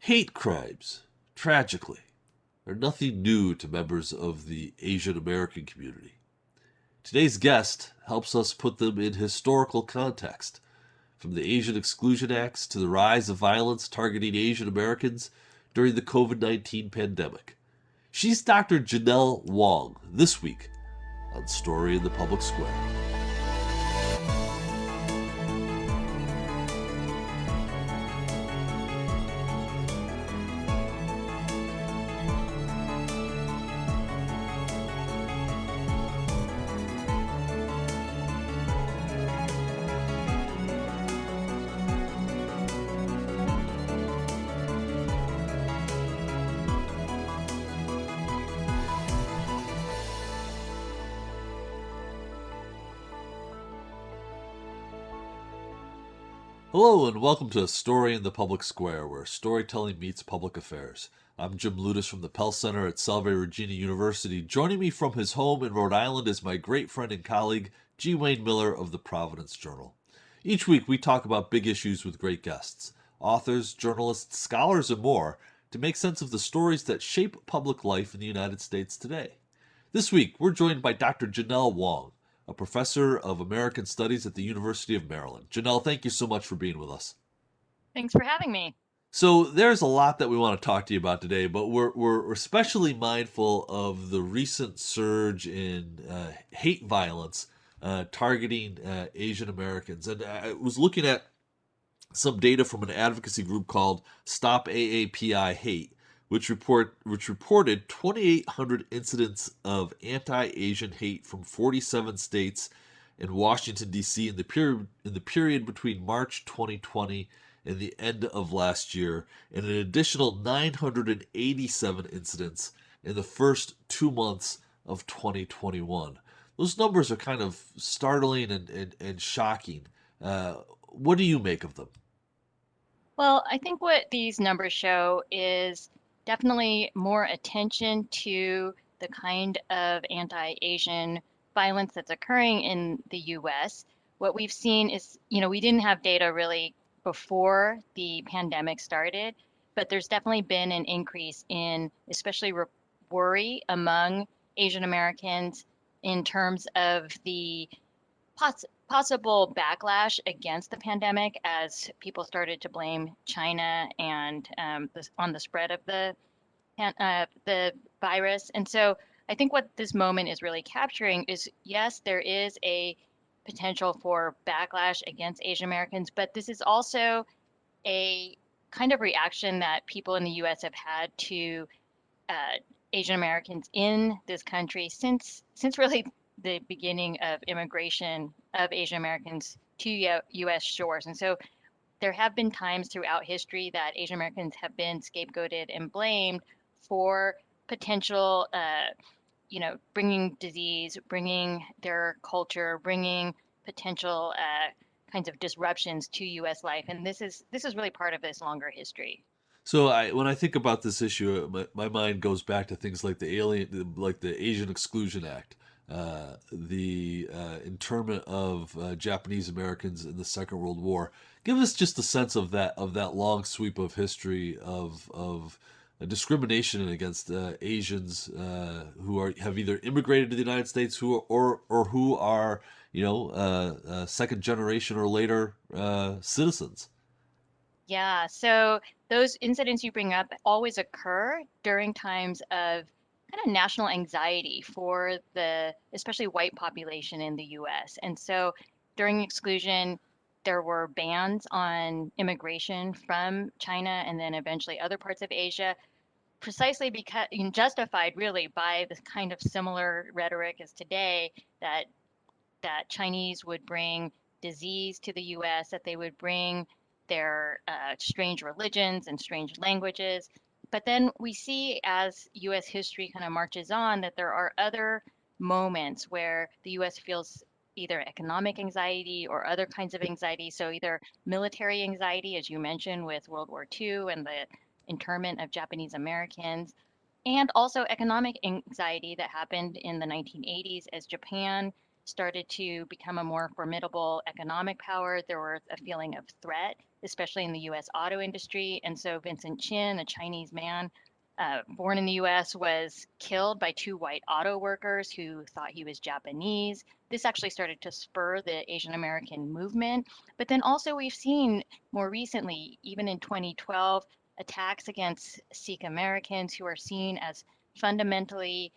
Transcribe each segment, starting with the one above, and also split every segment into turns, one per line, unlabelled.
Hate crimes, tragically, are nothing new to members of the Asian American community. Today's guest helps us put them in historical context, from the Asian Exclusion Acts to the rise of violence targeting Asian Americans during the COVID-19 pandemic. She's Dr. Janelle Wong this week on Story in the Public Square. Hello and welcome to Story in the Public Square, where storytelling meets public affairs. I'm Jim Ludis from the Pell Center at Salve Regina University. Joining me from his home in Rhode Island is my great friend and colleague, G. Wayne Miller of the Providence Journal. Each week we talk about big issues with great guests, authors, journalists, scholars, and more, to make sense of the stories that shape public life in the United States today. This week we're joined by Dr. Janelle Wong, a professor of American Studies at the University of Maryland. Janelle, thank you so much for being with us.
Thanks for having me.
So there's a lot that we want to talk to you about today, but we're especially mindful of the recent surge in hate violence targeting Asian Americans. And I was looking at some data from an advocacy group called Stop AAPI Hate, which reported 2,800 incidents of anti-Asian hate from 47 states and Washington D.C. in the period between March 2020 and the end of last year, and an additional 987 incidents in the first 2 months of 2021. Those numbers are kind of startling and shocking. What do you make of them?
Well, I think what these numbers show is definitely more attention to the kind of anti-Asian violence that's occurring in the US. What we've seen is, we didn't have data really before the pandemic started, but there's definitely been an increase in especially worry among Asian Americans in terms of the possible backlash against the pandemic as people started to blame China and on the spread of the virus. And so I think what this moment is really capturing is, yes, there is a potential for backlash against Asian Americans, but this is also a kind of reaction that people in the U.S. have had to uh, Asian Americans in this country since really the beginning of immigration of Asian Americans to U.S. shores. And so there have been times throughout history that Asian Americans have been scapegoated and blamed for potential, bringing disease, bringing their culture, bringing potential kinds of disruptions to U.S. life. And this is really part of this longer history.
So when I think about this issue, my mind goes back to things like like the Asian Exclusion Act, the internment of Japanese Americans in the Second World War. Give us just a sense of that long sweep of history of discrimination against Asians who have either immigrated to the United States or who are second generation or later citizens.
Yeah, so those incidents you bring up always occur during times of kind of national anxiety for the especially white population in the US. And so during exclusion, there were bans on immigration from China and then eventually other parts of Asia, precisely because justified really by this kind of similar rhetoric as today that Chinese would bring disease to the US, that they would bring their strange religions and strange languages. But then we see as US history kind of marches on that there are other moments where the US feels either economic anxiety or other kinds of anxiety. So either military anxiety, as you mentioned, with World War II and the internment of Japanese Americans, and also economic anxiety that happened in the 1980s as Japan started to become a more formidable economic power. There was a feeling of threat especially in the US auto industry. And so Vincent Chin, a Chinese man born in the US, was killed by two white auto workers who thought he was Japanese. This actually started to spur the Asian American movement. But then also, we've seen more recently, even in 2012, attacks against Sikh Americans who are seen as fundamentally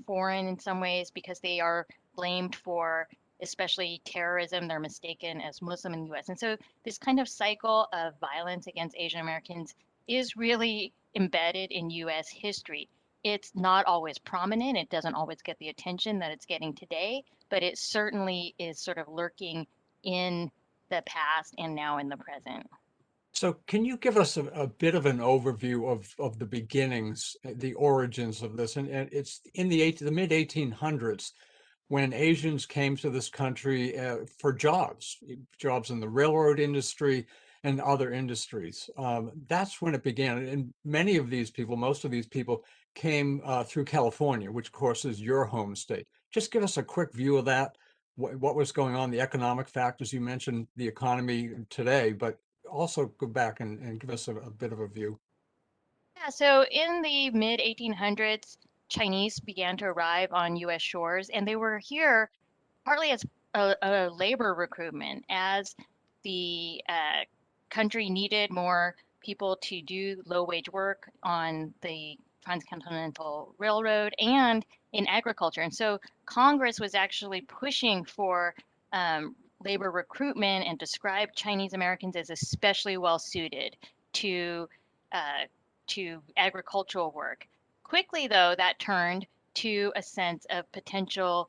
foreign in some ways because they are blamed for especially terrorism. They're mistaken as Muslim in the US. And so this kind of cycle of violence against Asian Americans is really embedded in US history. It's not always prominent. It doesn't always get the attention that it's getting today, but it certainly is sort of lurking in the past and now in the present.
So can you give us a bit of an overview of the beginnings, the origins of this? And it's in the mid 1800s when Asians came to this country for jobs in the railroad industry and other industries. That's when it began. And many of these people, most of these people came through California, which of course is your home state. Just give us a quick view of that, what was going on, the economic factors. You mentioned the economy today, but also go back and give us a bit of a view.
Yeah, so in the mid 1800s, Chinese began to arrive on US shores, and they were here partly as a labor recruitment, as the country needed more people to do low wage work on the Transcontinental Railroad and in agriculture. And so Congress was actually pushing for labor recruitment and described Chinese Americans as especially well suited to uh, to agricultural work. Quickly, though, that turned to a sense of potential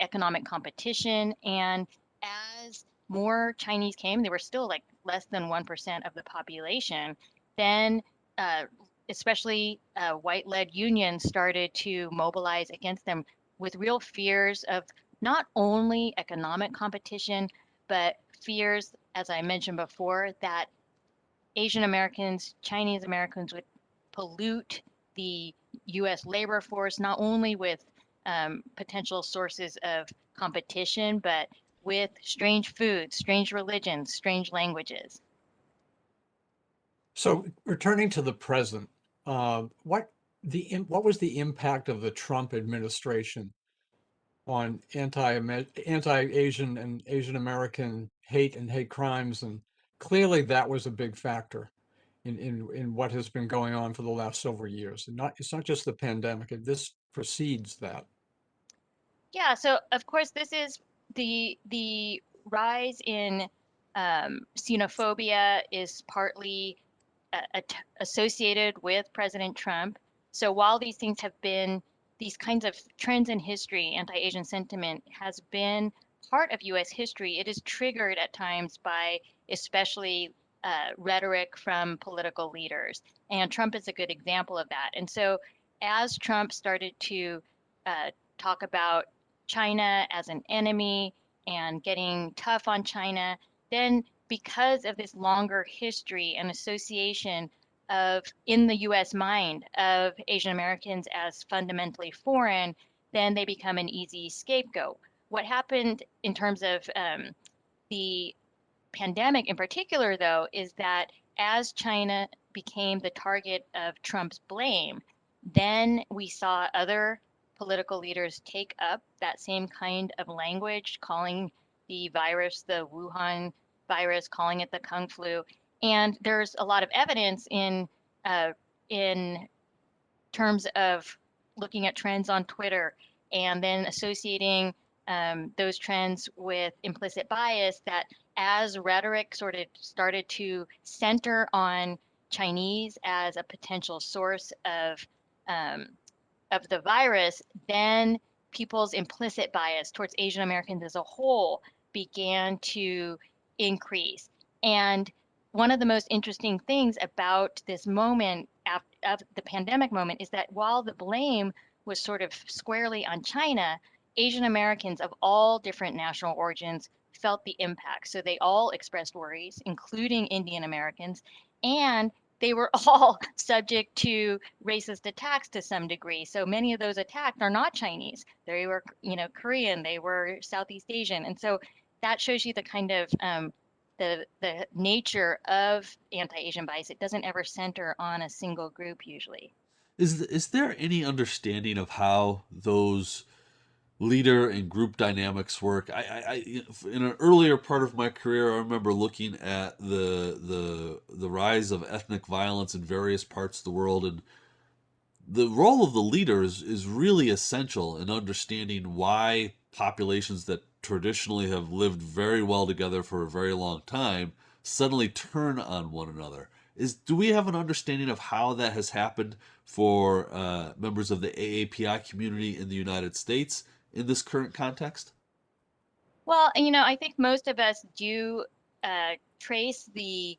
economic competition. And as more Chinese came, they were still like less than 1% of the population. Then, uh, especially white led unions started to mobilize against them with real fears of not only economic competition, but fears, as I mentioned before, that Asian Americans, Chinese Americans would pollute the US labor force, not only with potential sources of competition, but with strange foods, strange religions, strange languages.
So returning to the present, what was the impact of the Trump administration on anti-Asian and Asian American hate and hate crimes? And clearly that was a big factor in what has been going on for the last several years. And it's not just the pandemic, this precedes that.
Yeah, so of course this is the rise in xenophobia is partly associated with President Trump. So while these things have been these kinds of trends in history, anti-Asian sentiment has been part of U.S. history. It is triggered at times by especially rhetoric from political leaders, and Trump is a good example of that. And so as Trump started to talk about China as an enemy and getting tough on China, then because of this longer history and association of in the US mind of Asian Americans as fundamentally foreign, then they become an easy scapegoat. What happened in terms of the pandemic in particular, though, is that as China became the target of Trump's blame, then we saw other political leaders take up that same kind of language, calling the virus the Wuhan virus, calling it the Kung flu. And there's a lot of evidence in terms of looking at trends on Twitter and then associating those trends with implicit bias that as rhetoric sort of started to center on Chinese as a potential source um, of the virus, then people's implicit bias towards Asian Americans as a whole began to increase. And one of the most interesting things about this moment of the pandemic moment is that while the blame was sort of squarely on China, Asian Americans of all different national origins felt the impact. So they all expressed worries, including Indian Americans, and they were all subject to racist attacks to some degree. So many of those attacked are not Chinese. They were, Korean, they were Southeast Asian. And so that shows you the kind of the nature of anti-Asian bias, it doesn't ever center on a single group usually.
Is there any understanding of how those leader and group dynamics work? In an earlier part of my career, I remember looking at the rise of ethnic violence in various parts of the world, and the role of the leaders is really essential in understanding why populations that traditionally have lived very well together for a very long time suddenly turn on one another. Do we have an understanding of how that has happened for members of the AAPI community in the United States in this current context?
Well, I think most of us do trace the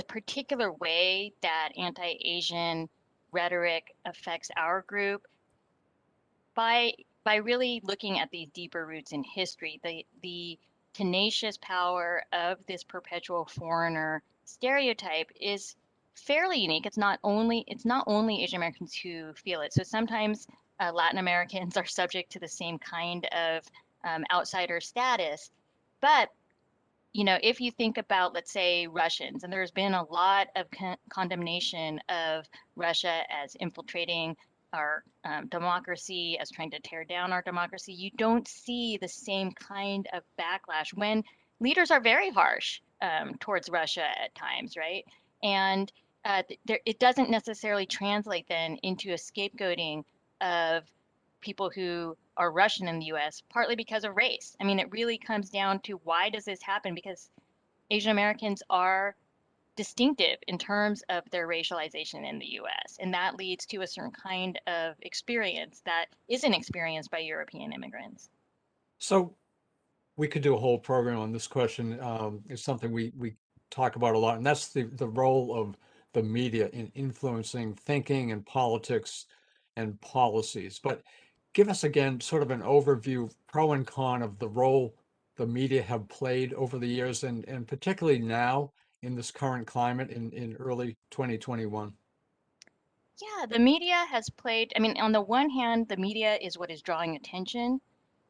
particular way that anti-Asian rhetoric affects our group by by really looking at these deeper roots in history, the tenacious power of this perpetual foreigner stereotype is fairly unique. It's not only Asian Americans who feel it. So sometimes Latin Americans are subject to the same kind of outsider status, but if you think about, let's say, Russians, and there's been a lot of condemnation of Russia as infiltrating our democracy, as trying to tear down our democracy, you don't see the same kind of backlash when leaders are very harsh towards Russia at times, right? And it doesn't necessarily translate then into a scapegoating of people who are Russian in the US, partly because of race. I mean, it really comes down to why does this happen? Because Asian Americans are distinctive in terms of their racialization in the US, and that leads to a certain kind of experience that isn't experienced by European immigrants.
So we could do a whole program on this question. It's something we talk about a lot, and that's the role of the media in influencing thinking and politics and policies. But give us again sort of an overview, pro and con of the role the media have played over the years, and particularly now in this current climate in early 2021.
Yeah, the media has played, I mean, on the one hand, the media is what is drawing attention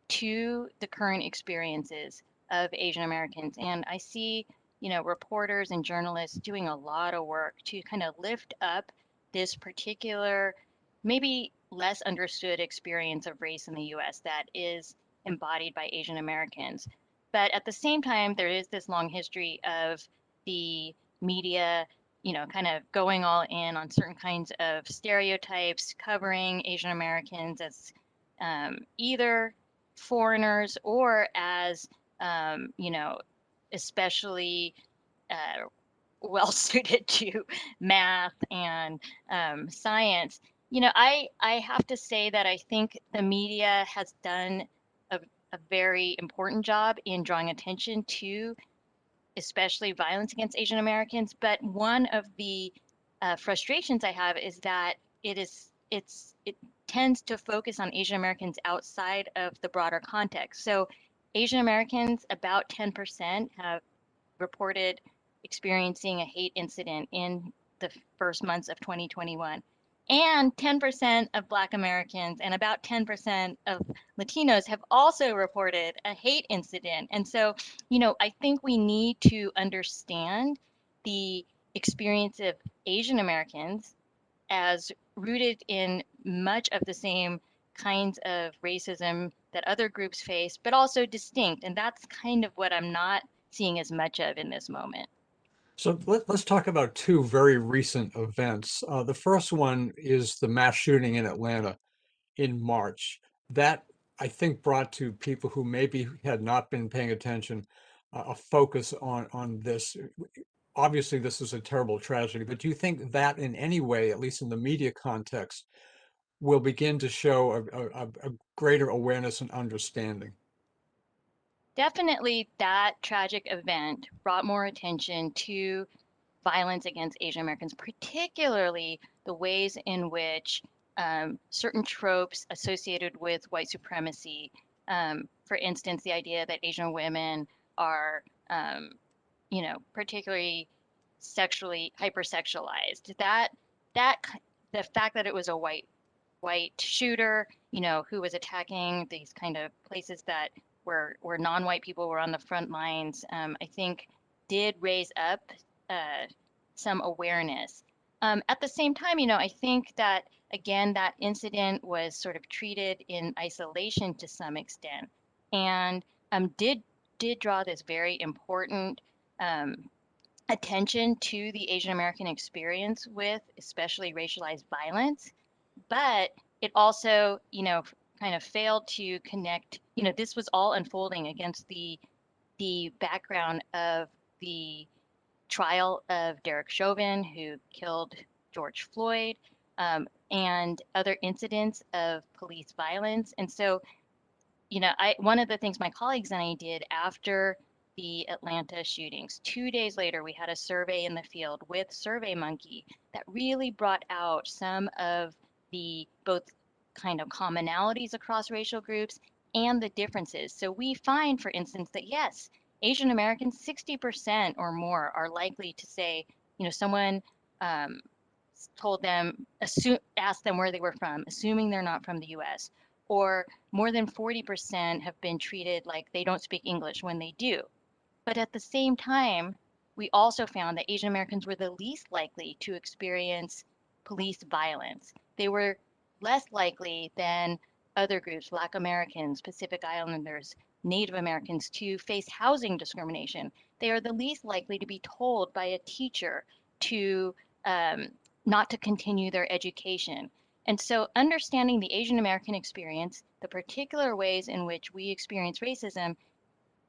to the current experiences of Asian Americans. And I see, reporters and journalists doing a lot of work to kind of lift up this particular, maybe less understood experience of race in the US that is embodied by Asian Americans. But at the same time, there is this long history of the media, kind of going all in on certain kinds of stereotypes, covering Asian Americans as either foreigners or as especially uh, well suited to math and science. I have to say that I think the media has done a very important job in drawing attention to especially violence against Asian Americans. But one of the frustrations I have is that it tends to focus on Asian Americans outside of the broader context. So Asian Americans, about 10% have reported experiencing a hate incident in the first months of 2021. And 10% of Black Americans and about 10% of Latinos have also reported a hate incident. And so, I think we need to understand the experience of Asian Americans as rooted in much of the same kinds of racism that other groups face, but also distinct. And that's kind of what I'm not seeing as much of in this moment.
So let's talk about two very recent events. The first one is the mass shooting in Atlanta in March. That, I think, brought to people who maybe had not been paying attention a focus on this. Obviously, this is a terrible tragedy, but do you think that in any way, at least in the media context, will begin to show a greater awareness and understanding?
Definitely that tragic event brought more attention to violence against Asian Americans, particularly the ways in which certain tropes associated with white supremacy, for instance, the idea that Asian women are, um, particularly sexually hypersexualized. That the fact that it was a white shooter, who was attacking these kind of places that where non-white people were on the front lines, I think did raise up some awareness. At the same time, I think that again, that incident was sort of treated in isolation to some extent, and did draw this very important um, attention to the Asian American experience with especially racialized violence. But it also, kind of failed to connect. This was all unfolding against the background of the trial of Derek Chauvin, who killed George Floyd, and other incidents of police violence. And so, one of the things my colleagues and I did after the Atlanta shootings, 2 days later, we had a survey in the field with SurveyMonkey that really brought out some of the both kind of commonalities across racial groups and the differences. So we find, for instance, that yes, Asian Americans, 60% or more are likely to say, someone um, told them, asked them where they were from, assuming they're not from the US, or more than 40% have been treated like they don't speak English when they do. But at the same time, we also found that Asian Americans were the least likely to experience police violence. They were less likely than other groups, Black Americans, Pacific Islanders, Native Americans, to face housing discrimination. They are the least likely to be told by a teacher to um, not to continue their education. And so, understanding the Asian American experience, the particular ways in which we experience racism,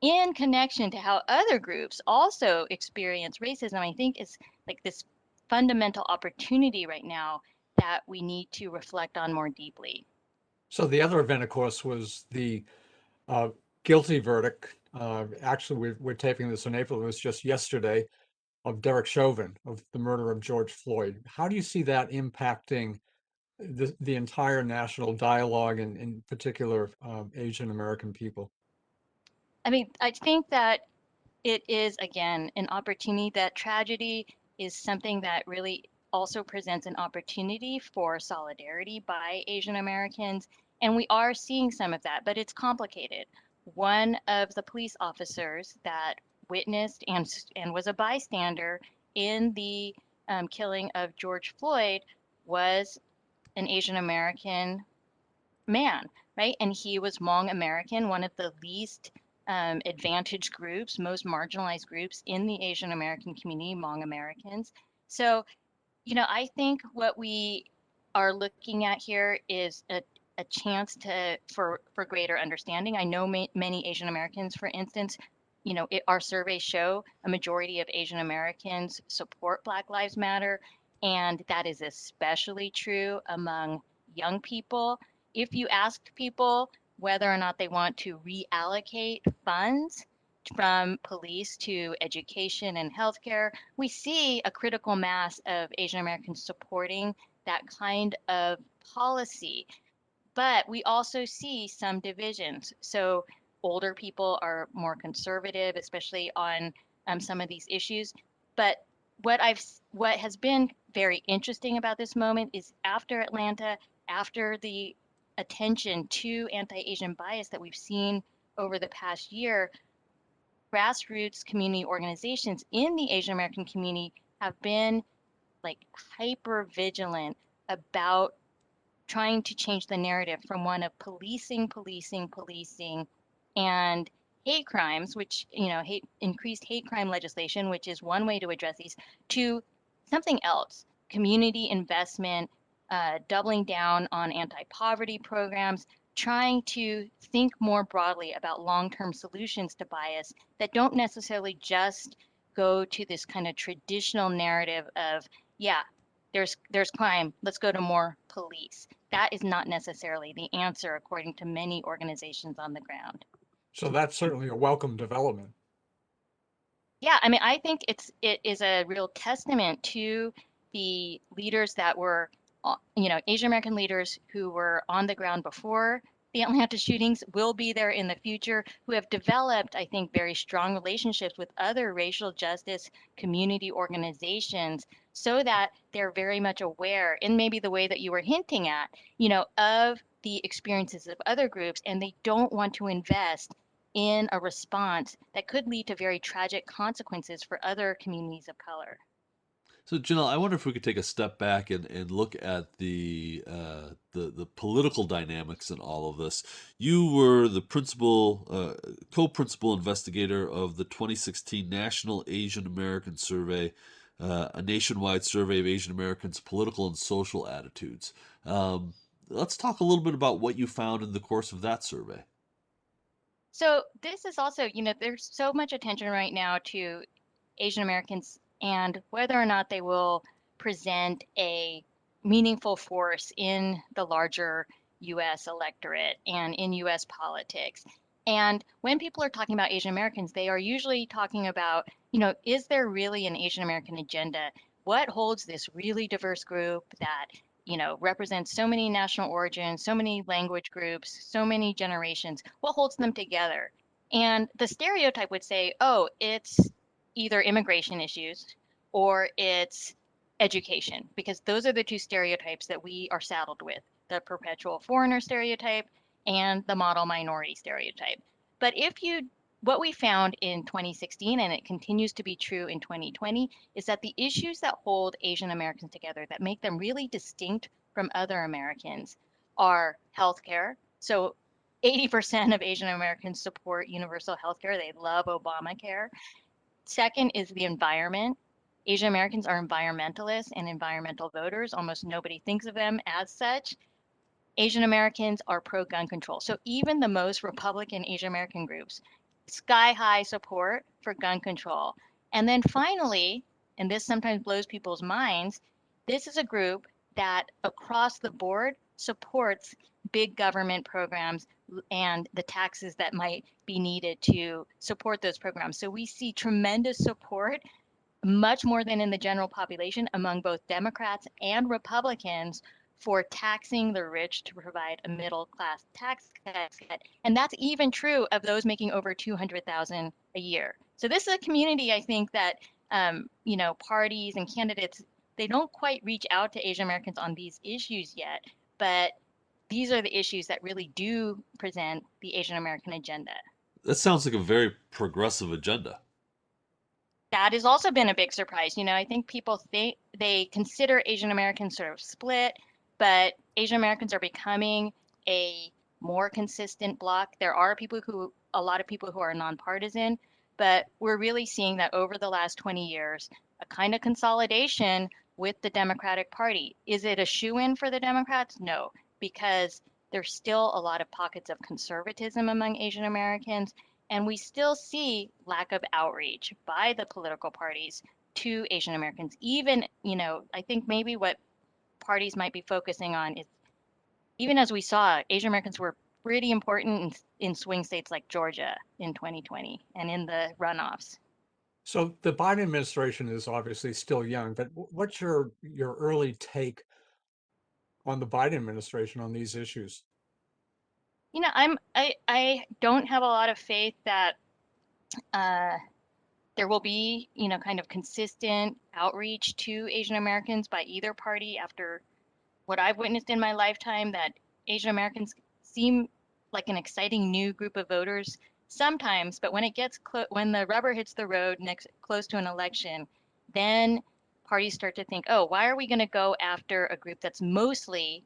in connection to how other groups also experience racism, I think is like this fundamental opportunity right now that we need to reflect on more deeply.
So the other event, of course, was the uh, guilty verdict. Actually, we're taping this in April. It was just yesterday of Derek Chauvin, of the murder of George Floyd. How do you see that impacting the entire national dialogue and in particular Asian American people?
I mean, I think that it is, again, an opportunity. That tragedy is something that really also presents an opportunity for solidarity by Asian Americans. And we are seeing some of that, but it's complicated. One of the police officers that witnessed and was a bystander in the killing of George Floyd was an Asian American man, right? And he was Hmong American, one of the least advantaged groups, most marginalized groups in the Asian American community, Hmong Americans. So, I think what we are looking at here is a chance for greater understanding. I know many Asian Americans, for instance, our surveys show a majority of Asian Americans support Black Lives Matter, and that is especially true among young people. If you asked people whether or not they want to reallocate funds from police to education and healthcare, we see a critical mass of Asian Americans supporting that kind of policy. But we also see some divisions. So older people are more conservative, especially on some of these issues. But what has been very interesting about this moment is after Atlanta, after the attention to anti-Asian bias that we've seen over the past year, grassroots community organizations in the Asian American community have been like hyper vigilant about trying to change the narrative from one of policing, and hate crimes, which, increased hate crime legislation, which is one way to address these, to something else, community investment, doubling down on anti-poverty programs, trying to think more broadly about long-term solutions to bias that don't necessarily just go to this kind of traditional narrative of, yeah, there's crime, let's go to more police. That is not necessarily the answer, according to many organizations on the ground.
So that's certainly a welcome development.
Yeah, I mean, I think it is a real testament to the leaders that were, Asian American leaders who were on the ground before the Atlanta shootings, will be there in the future, who have developed, I think, very strong relationships with other racial justice community organizations, so that they're very much aware, in maybe the way that you were hinting at, of the experiences of other groups, and they don't want to invest in a response that could lead to very tragic consequences for other communities of color.
So, Janelle, I wonder if we could take a step back and look at the political dynamics in all of this. You were the co-principal investigator of the 2016 National Asian American Survey, a nationwide survey of Asian Americans' political and social attitudes. Let's talk a little bit about what you found in the course of that survey.
So this is also, there's so much attention right now to Asian Americans and whether or not they will present a meaningful force in the larger US electorate and in US politics. And when people are talking about Asian Americans, they are usually talking about, is there really an Asian American agenda? What holds this really diverse group that, represents so many national origins, so many language groups, so many generations? What holds them together? And the stereotype would say, oh, it's either immigration issues or it's education, because those are the two stereotypes that we are saddled with, the perpetual foreigner stereotype and the model minority stereotype. But what we found in 2016, and it continues to be true in 2020, is that the issues that hold Asian Americans together, that make them really distinct from other Americans, are healthcare. So 80% of Asian Americans support universal healthcare. They love Obamacare. Second is the environment. Asian Americans are environmentalists and environmental voters. Almost nobody thinks of them as such. Asian Americans are pro gun control. So even the most Republican Asian American groups, sky high support for gun control. And then finally, and this sometimes blows people's minds, this is a group that across the board supports big government programs and the taxes that might be needed to support those programs. So we see tremendous support, much more than in the general population, among both Democrats and Republicans for taxing the rich to provide a middle class tax cut. And that's even true of those making over 200,000 a year. So this is a community, I think, that parties and candidates, they don't quite reach out to Asian Americans on these issues yet, but these are the issues that really do present the Asian American agenda.
That sounds like a very progressive agenda.
That has also been a big surprise. I think people think they consider Asian Americans sort of split, but Asian Americans are becoming a more consistent bloc. There are a lot of people who are nonpartisan, but we're really seeing that over the last 20 years, a kind of consolidation with the Democratic Party. Is it a shoe-in for the Democrats? No, because there's still a lot of pockets of conservatism among Asian Americans, and we still see lack of outreach by the political parties to Asian Americans. Even, I think maybe what parties might be focusing on is, even as we saw, Asian Americans were pretty important in swing states like Georgia in 2020 and in the runoffs.
So the Biden administration is obviously still young, but what's your early take on the Biden administration on these issues?
I don't have a lot of faith that uh, there will be, kind of consistent outreach to Asian Americans by either party after what I've witnessed in my lifetime, that Asian Americans seem like an exciting new group of voters sometimes, but when the rubber hits the road close to an election, then parties start to think, oh, why are we going to go after a group that's mostly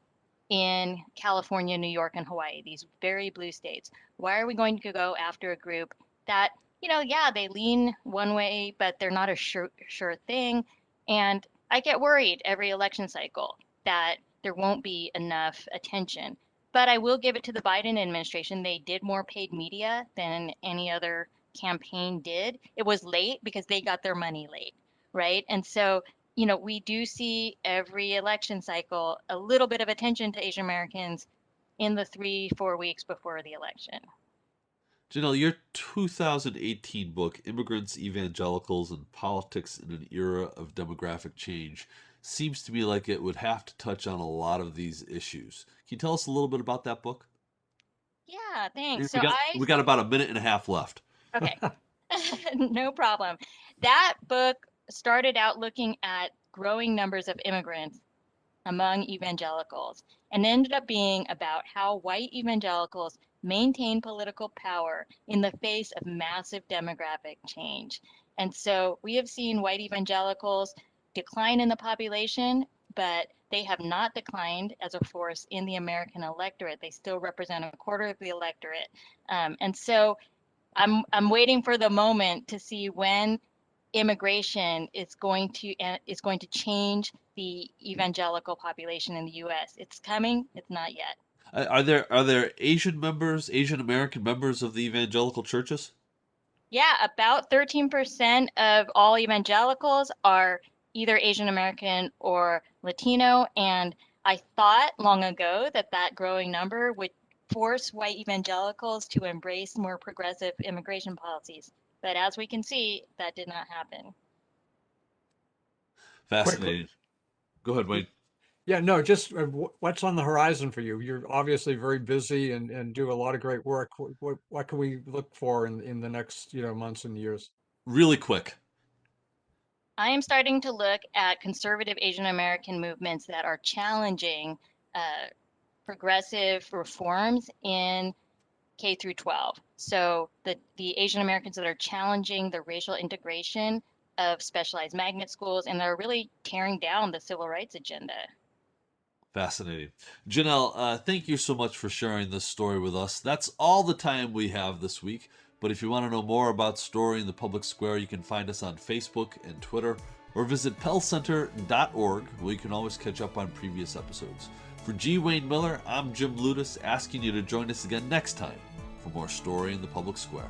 in California, New York, and Hawaii, these very blue states? Why are we going to go after a group that, yeah, they lean one way, but they're not a sure thing. And I get worried every election cycle that there won't be enough attention. But I will give it to the Biden administration. They did more paid media than any other campaign did. It was late because they got their money late, right? And so, we do see every election cycle a little bit of attention to Asian Americans in the 3-4 weeks before the election.
Janelle, your 2018 book, Immigrants, Evangelicals, and Politics in an Era of Demographic Change, seems to me like it would have to touch on a lot of these issues. Can you tell us a little bit about that book?
Yeah, thanks.
We
So
got we got about a minute and a half left.
okay, no problem. That book started out looking at growing numbers of immigrants among evangelicals and ended up being about how white evangelicals maintain political power in the face of massive demographic change. And so we have seen white evangelicals decline in the population, but they have not declined as a force in the American electorate. They still represent a quarter of the electorate. And so I'm waiting for the moment to see when immigration is going to change the evangelical population in the U.S. It's coming. It's not yet.
Are there Asian American members of the evangelical churches?
Yeah, about 13% of all evangelicals are either Asian American or Latino. And I thought long ago that that growing number would force white evangelicals to embrace more progressive immigration policies. But as we can see, that did not happen.
Quickly,
Fascinating. Go ahead, Wayne.
yeah, no, just what's on the horizon for you? You're obviously very busy and do a lot of great work. What can we look for in the next, months and years?
Really quick.
I am starting to look at conservative Asian American movements that are challenging progressive reforms in K through 12. So the Asian Americans that are challenging the racial integration of specialized magnet schools and they're really tearing down the civil rights agenda.
Fascinating. Janelle, thank you so much for sharing this story with us. That's all the time we have this week. But if you want to know more about Story in the Public Square, you can find us on Facebook and Twitter, or visit pellcenter.org, where you can always catch up on previous episodes. For G. Wayne Miller, I'm Jim Ludis, asking you to join us again next time for more Story in the Public Square.